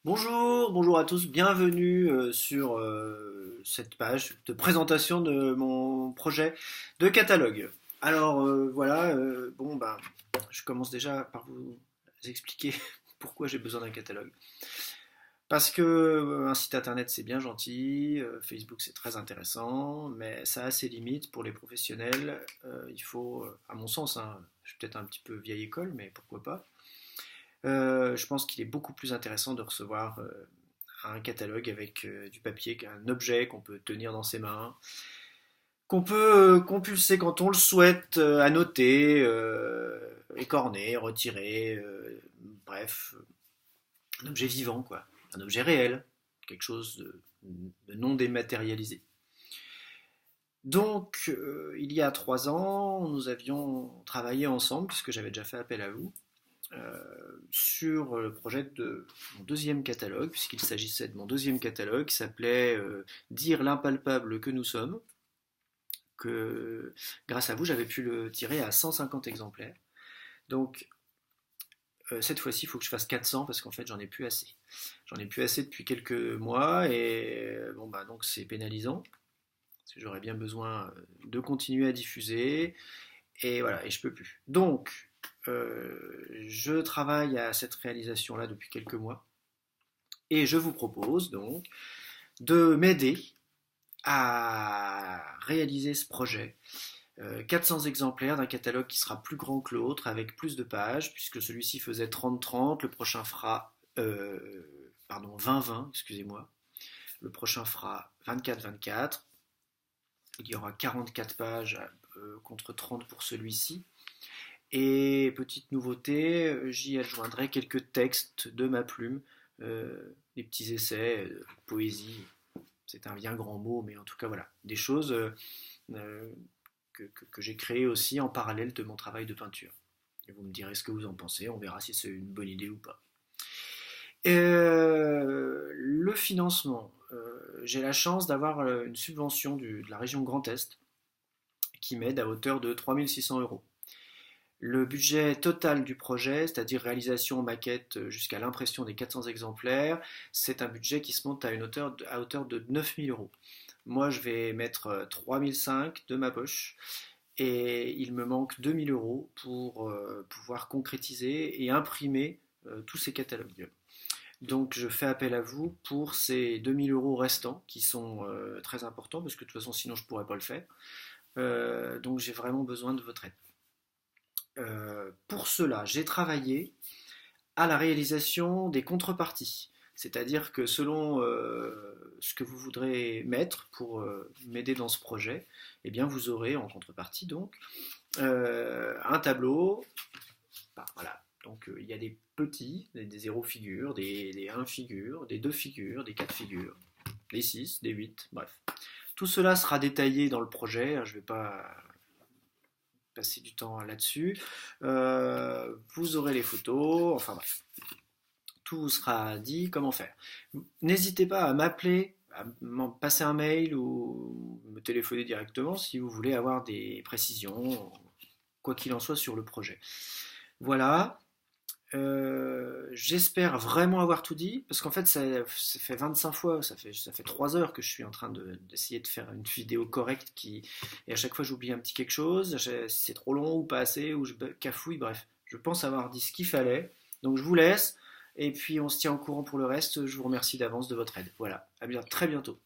Bonjour à tous, bienvenue sur cette page de présentation de mon projet de catalogue. Alors voilà, je commence déjà par vous expliquer pourquoi j'ai besoin d'un catalogue. Parce que un site internet c'est bien gentil, Facebook c'est très intéressant, mais ça a ses limites pour les professionnels. Il faut, à mon sens, hein, je suis peut-être un petit peu vieille école, mais pourquoi pas. Je pense qu'il est beaucoup plus intéressant de recevoir un catalogue avec du papier, un objet qu'on peut tenir dans ses mains, qu'on peut compulser quand on le souhaite, annoter, écorner, retirer, bref, un objet vivant, quoi, un objet réel, quelque chose de non dématérialisé. Donc, il y a 3 ans, nous avions travaillé ensemble, puisque j'avais déjà fait appel à vous, sur le projet de mon deuxième catalogue, puisqu'il s'agissait de mon deuxième catalogue qui s'appelait Dire l'impalpable que nous sommes, que grâce à vous j'avais pu le tirer à 150 exemplaires. Donc cette fois-ci il faut que je fasse 400 parce qu'en fait j'en ai plus assez. J'en ai plus assez depuis quelques mois et bon bah donc c'est pénalisant parce que j'aurais bien besoin de continuer à diffuser et voilà et je peux plus. Donc je travaille à cette réalisation-là depuis quelques mois et je vous propose donc de m'aider à réaliser ce projet. 400 exemplaires d'un catalogue qui sera plus grand que l'autre, avec plus de pages, puisque celui-ci faisait 30-30, le prochain fera 20-20, excusez-moi, le prochain fera 24-24, il y aura 44 pages contre 30 pour celui-ci. Et petite nouveauté, j'y adjoindrai quelques textes de ma plume, des petits essais, poésie, c'est un bien grand mot, mais en tout cas voilà, des choses que j'ai créées aussi en parallèle de mon travail de peinture. Et vous me direz ce que vous en pensez, on verra si c'est une bonne idée ou pas. Le financement, j'ai la chance d'avoir une subvention de la région Grand Est qui m'aide à hauteur de 3600 euros. Le budget total du projet, c'est-à-dire réalisation, maquette jusqu'à l'impression des 400 exemplaires, c'est un budget qui se monte à hauteur de 9000 euros. Moi, je vais mettre 3005 de ma poche et il me manque 2000 euros pour pouvoir concrétiser et imprimer tous ces catalogues. Donc, je fais appel à vous pour ces 2000 euros restants qui sont très importants parce que de toute façon, sinon, je ne pourrais pas le faire. Donc, j'ai vraiment besoin de votre aide. Pour cela, j'ai travaillé à la réalisation des contreparties. C'est-à-dire que selon ce que vous voudrez mettre pour m'aider dans ce projet, eh bien vous aurez en contrepartie donc un tableau. Bah, voilà. Donc il y a des petits, des 0 figures, des 1 figures, des 2 figures, des 4 figures, des 6, des 8, bref. Tout cela sera détaillé dans le projet. Je ne vais pas passer du temps là-dessus. Vous aurez les photos, enfin bref, tout vous sera dit comment faire. N'hésitez pas à m'appeler, à m'en passer un mail ou me téléphoner directement si vous voulez avoir des précisions, quoi qu'il en soit sur le projet. Voilà. J'espère vraiment avoir tout dit, parce qu'en fait ça fait 25 fois, ça fait 3 heures que je suis en train d'essayer de faire une vidéo correcte et à chaque fois j'oublie un petit quelque chose, c'est trop long ou pas assez, ou je cafouille, bref. Je pense avoir dit ce qu'il fallait, donc je vous laisse, et puis on se tient au courant pour le reste, je vous remercie d'avance de votre aide. Voilà, à bien, très bientôt.